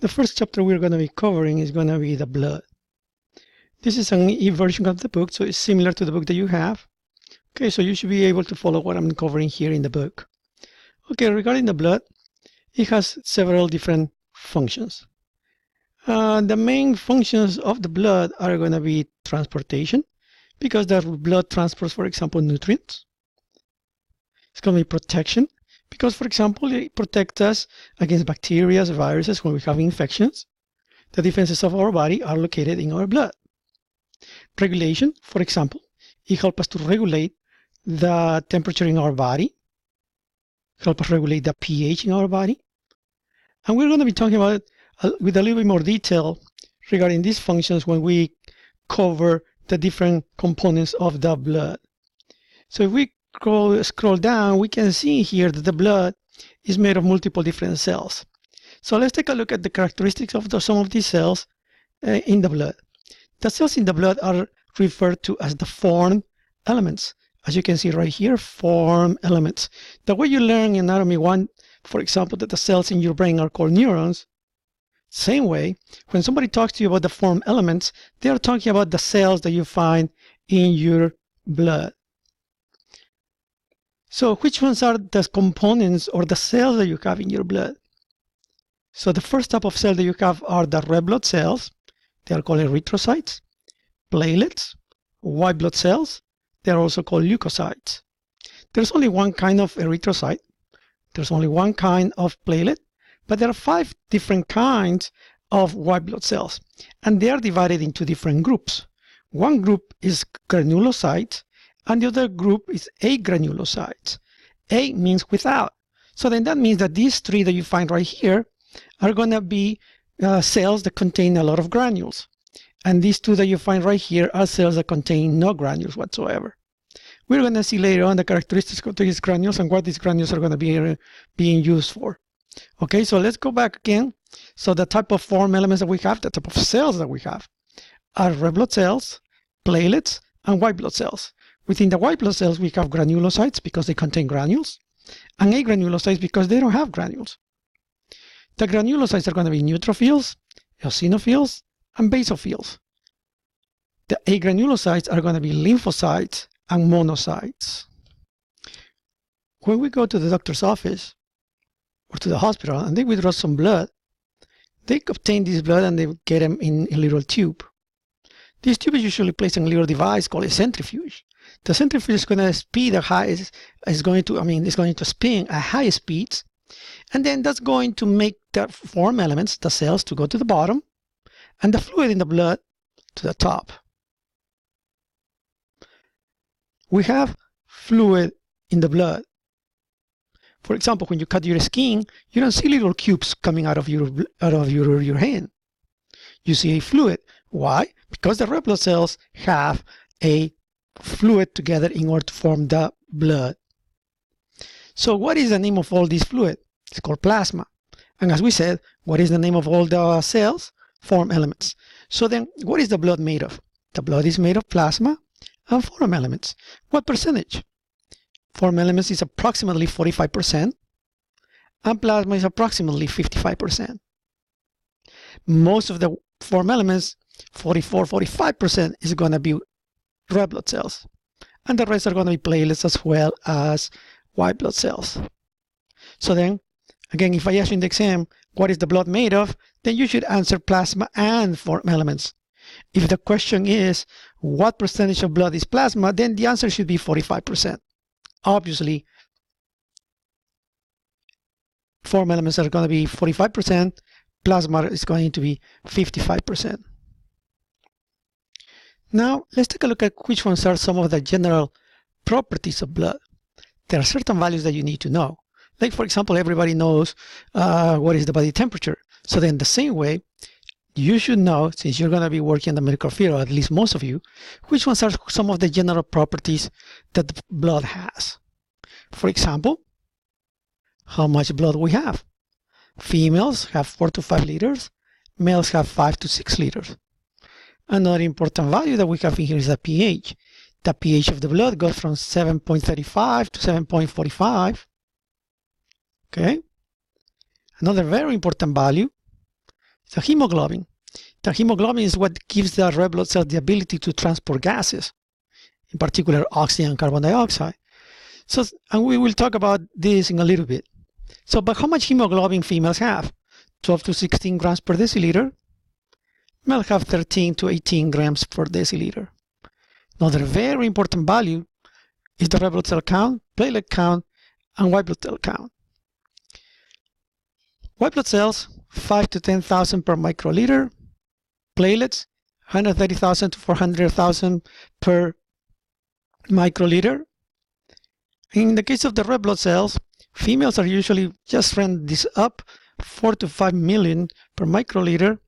The first chapter we're going to be covering is going to be the blood. This is an e-version of the book, so it's similar to the book that you have. Okay, so you should be able to follow what I'm covering here in the book. Okay, regarding the blood, it has several different functions. The main functions of the blood are going to be transportation, because the blood transports, for example, nutrients. It's going to be protection, because, for example, it protects us against bacteria, viruses when we have infections. The defenses of our body are located in our blood. Regulation, for example, it helps us to regulate the temperature in our body, help us regulate the pH in our body. And we're going to be talking about it with a little bit more detail regarding these functions when we cover the different components of the blood. So if we scroll down, we can see here that the blood is made of multiple different cells. So let's take a look at the characteristics of some of these cells in the blood. The cells in the blood are referred to as the form elements. As you can see right here, form elements. The way you learn in Anatomy 1, for example, that the cells in your brain are called neurons, same way, when somebody talks to you about the form elements, they are talking about the cells that you find in your blood. So which ones are the components or the cells that you have in your blood? So the first type of cell that you have are the red blood cells. They are called erythrocytes, platelets, white blood cells. They are also called leukocytes. There's only one kind of erythrocyte. There's only one kind of platelet, but there are 5 different kinds of white blood cells, and they are divided into different groups. One group is granulocytes, and the other group is agranulocytes. A means without. So then that means that these 3 that you find right here are going to be cells that contain a lot of granules. And these 2 that you find right here are cells that contain no granules whatsoever. We're going to see later on the characteristics of these granules and what these granules are going to be being used for. Okay, so let's go back again. So the type of form elements that we have, the type of cells that we have, are red blood cells, platelets, and white blood cells. Within the white blood cells, we have granulocytes because they contain granules, and agranulocytes because they don't have granules. The granulocytes are going to be neutrophils, eosinophils, and basophils. The agranulocytes are going to be lymphocytes and monocytes. When we go to the doctor's office or to the hospital and they withdraw some blood, they obtain this blood and they get them in a little tube. This tube is usually placed in a little device called a centrifuge. The centrifuge is going to speed is going to spin at high speeds, and then that's going to make the form elements, the cells, to go to the bottom, and the fluid in the blood to the top. We have fluid in the blood. For example, when you cut your skin, you don't see little cubes coming out of your hand. You see a fluid. Why? Because the red blood cells have a fluid together in order to form the blood. So what is the name of all this fluid? It's called plasma. And as we said, what is the name of all the cells? Form elements. So then, what is the blood made of? The blood is made of plasma and form elements. What percentage? Form elements is approximately 45%, and plasma is approximately 55%. Most of the form elements, 44-45%, is going to be red blood cells, and the rest are going to be platelets as well as white blood cells. So then, again, if I ask you in the exam, what is the blood made of? Then you should answer plasma and form elements. If the question is, what percentage of blood is plasma? Then the answer should be 45%. Obviously, form elements are going to be 45%, plasma is going to be 55%. Now, let's take a look at which ones are some of the general properties of blood. There are certain values that you need to know. Like, for example, everybody knows what is the body temperature. So then the same way, you should know, since you're going to be working in the medical field, or at least most of you, which ones are some of the general properties that the blood has. For example, how much blood we have. Females have 4 to 5 liters. Males have 5 to 6 liters. Another important value that we have in here is the pH. The pH of the blood goes from 7.35 to 7.45. Okay. Another very important value The hemoglobin. The hemoglobin is what gives the red blood cells the ability to transport gases, in particular oxygen and carbon dioxide. So, and we will talk about this in a little bit. So, but how much hemoglobin females have? 12 to 16 grams per deciliter. Males have 13 to 18 grams per deciliter. Another very important value is the red blood cell count, platelet count, and white blood cell count. White blood cells, 5 to 10,000 per microliter. Platelets, 130,000 to 400,000 per microliter. In the case of the red blood cells, females are usually, just round this up, 4 to 5 million per microliter.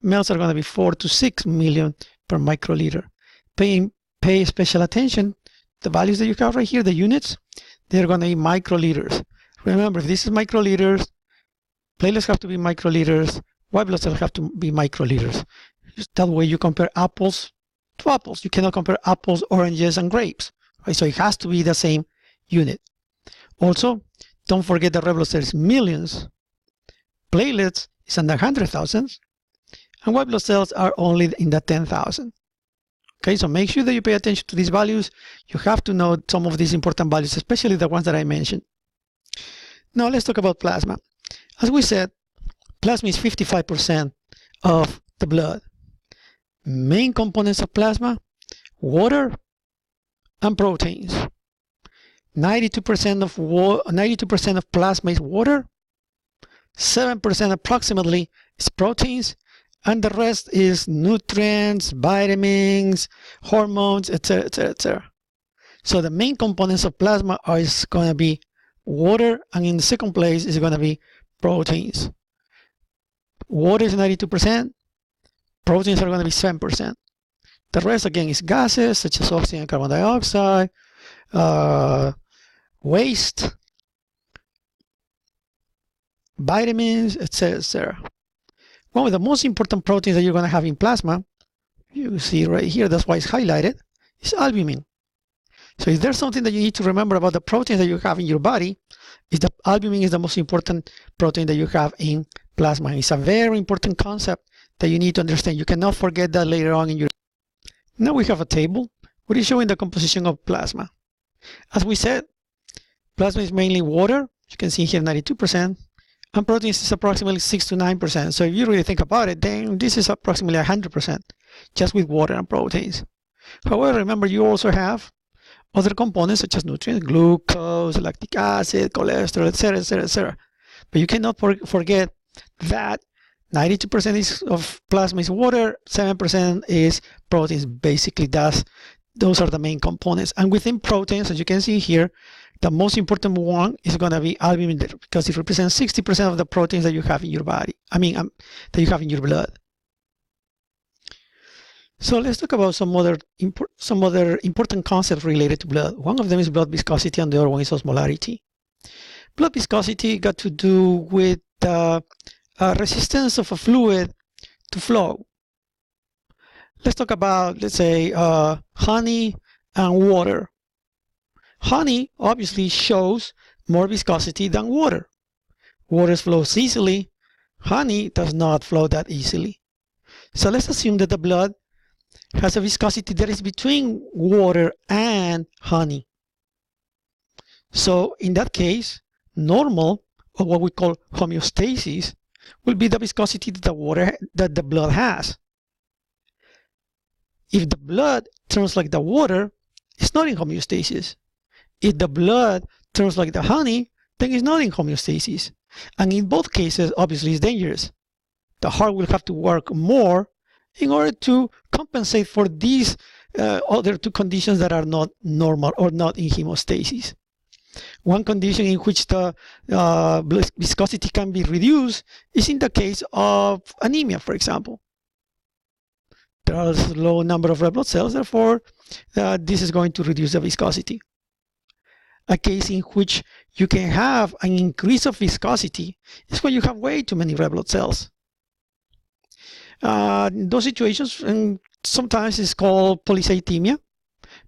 Males are going to be 4 to 6 million per microliter. Pay special attention. The values that you have right here, the units, they're going to be microliters. Remember, if this is microliters, platelets have to be microliters, white blood cells have to be microliters. That way you compare apples to apples. You cannot compare apples, oranges, and grapes. Right? So it has to be the same unit. Also, don't forget the red blood cells, millions. Platelets is in the 100,000s, and white blood cells are only in the 10,000. Okay, so make sure that you pay attention to these values. You have to know some of these important values, especially the ones that I mentioned. Now let's talk about plasma. As we said, plasma is 55% of the blood. Main components of plasma, water and proteins. 92% of plasma is water, 7% approximately is proteins, and the rest is nutrients, vitamins, hormones, etc., etc., etc. So the main components of plasma are going to be water, and in the second place is going to be proteins. Water is 92%, proteins are going to be 7%. The rest again is gases such as oxygen and carbon dioxide, waste, vitamins, etc., etc. One of the most important proteins that you're going to have in plasma, you see right here, that's why it's highlighted, is albumin. So if there's something that you need to remember about the proteins that you have in your body, is that albumin is the most important protein that you have in plasma. It's a very important concept that you need to understand. You cannot forget that later on in your... Now we have a table which is showing the composition of plasma. As we said, plasma is mainly water. You can see here 92%. And proteins is approximately 6 to 9%. So if you really think about it, then this is approximately 100% just with water and proteins. However, remember you also have other components such as nutrients, glucose, lactic acid, cholesterol, etc., etc., etc. But you cannot forget that 92% of plasma is water, 7% is proteins. Basically, those are the main components. And within proteins, as you can see here, the most important one is going to be albumin because it represents 60% of the proteins that you have in your body. That you have in your blood. So let's talk about some other important concepts related to blood. One of them is blood viscosity, and the other one is osmolarity. Blood viscosity got to do with the resistance of a fluid to flow. Let's talk about, let's say, honey and water. Honey obviously shows more viscosity than water. Water flows easily. Honey does not flow that easily. So let's assume that the blood has a viscosity that is between water and honey. So in that case, normal, or what we call homeostasis, will be the viscosity that the blood has. If the blood turns like the water, it's not in homeostasis. If the blood turns like the honey, then it's not in homeostasis. And in both cases, obviously, it's dangerous. The heart will have to work more in order to compensate for these other two conditions that are not normal or not in hemostasis. One condition in which the viscosity can be reduced is in the case of anemia, for example. There are a low number of red blood cells, therefore, this is going to reduce the viscosity. A case in which you can have an increase of viscosity is when you have way too many red blood cells. In those situations, and sometimes it's called polycythemia.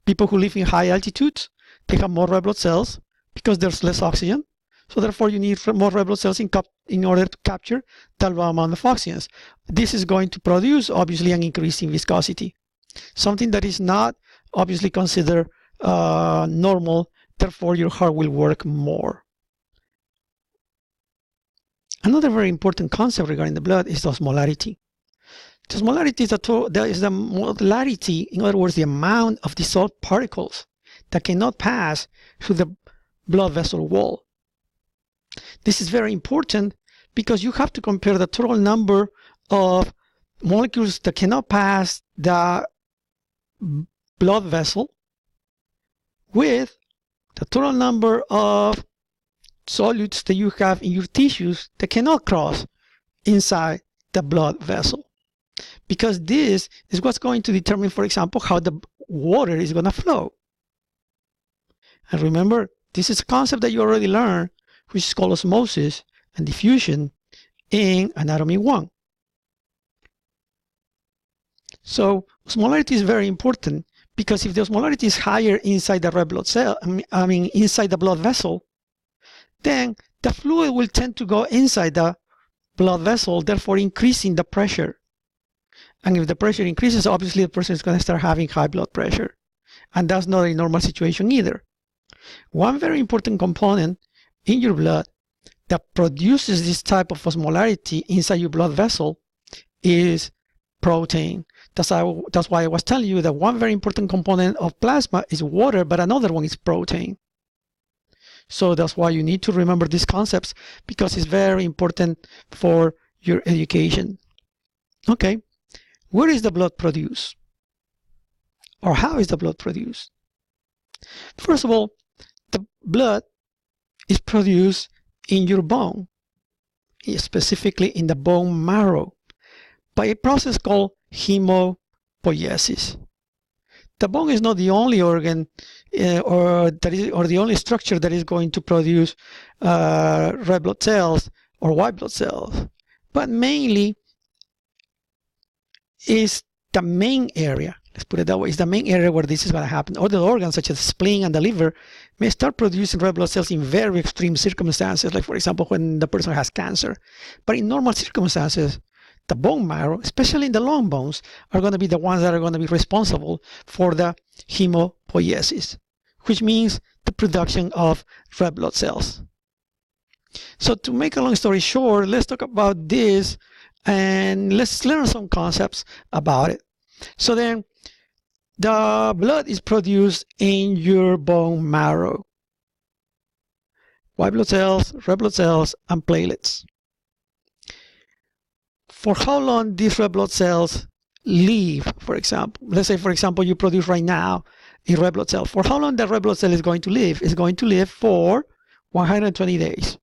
People who live in high altitudes, they have more red blood cells because there's less oxygen. So therefore, you need more red blood cells in order to capture the low amount of oxygens. This is going to produce, obviously, an increase in viscosity, something that is not obviously considered normal. Therefore, your heart will work more. Another very important concept regarding the blood is the osmolarity. The osmolarity is the molarity, in other words, the amount of dissolved particles that cannot pass through the blood vessel wall. This is very important because you have to compare the total number of molecules that cannot pass the blood vessel with the total number of solutes that you have in your tissues that cannot cross inside the blood vessel. Because this is what's going to determine, for example, how the water is going to flow. And remember, this is a concept that you already learned, which is called osmosis and diffusion in Anatomy 1. So osmolarity is very important because if the osmolarity is higher inside the red blood cell, inside the blood vessel, then the fluid will tend to go inside the blood vessel, therefore increasing the pressure. And if the pressure increases, obviously the person is going to start having high blood pressure. And that's not a normal situation either. One very important component in your blood that produces this type of osmolarity inside your blood vessel is protein. That's why I was telling you that one very important component of plasma is water, but another one is protein. So that's why you need to remember these concepts because it's very important for your education. Okay, where is the blood produced? Or how is the blood produced? First of all, the blood is produced in your bone, specifically in the bone marrow, by a process called hemopoiesis. The bone is not the only organ or the only structure that is going to produce red blood cells or white blood cells, but mainly is the main area. Let's put it that way. It's the main area where this is going to happen. Other organs such as the spleen and the liver may start producing red blood cells in very extreme circumstances, like for example when the person has cancer. But in normal circumstances, the bone marrow, especially in the long bones, are going to be the ones that are going to be responsible for the hemopoiesis, which means the production of red blood cells. So to make a long story short, let's talk about this and let's learn some concepts about it. So then, the blood is produced in your bone marrow. White blood cells, red blood cells, and platelets. For how long these red blood cells live, for example. Let's say, for example, you produce right now a red blood cell. For how long the red blood cell is going to live? It's going to live for 120 days.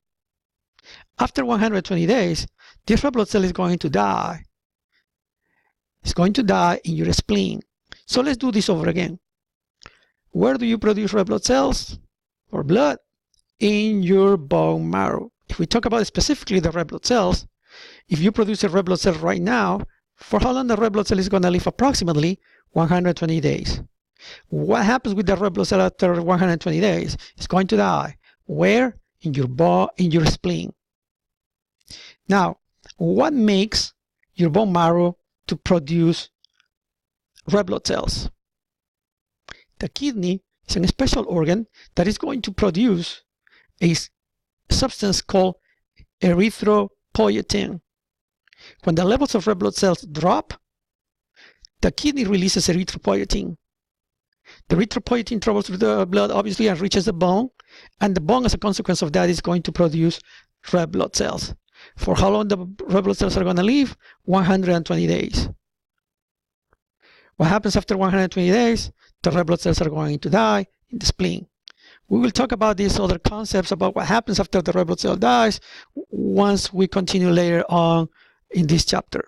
After 120 days, this red blood cell is going to die. It's going to die in your spleen. So let's do this over again. Where do you produce red blood cells or blood? In your bone marrow. If we talk about specifically the red blood cells, if you produce a red blood cell right now, for how long the red blood cell is going to live? Approximately 120 days. What happens with the red blood cell after 120 days? It's going to die. Where? In your spleen. Now, what makes your bone marrow to produce red blood cells? The kidney is a special organ that is going to produce a substance called erythropoietn. When the levels of red blood cells drop, the kidney releases erythropoietn. The erythropoietn travels through the blood, obviously, and reaches the bone, and the bone, as a consequence of that, is going to produce red blood cells. For how long the red blood cells are going to live? 120 days. What happens after 120 days? The red blood cells are going to die in the spleen. We will talk about these other concepts about what happens after the red blood cell dies once we continue later on in this chapter.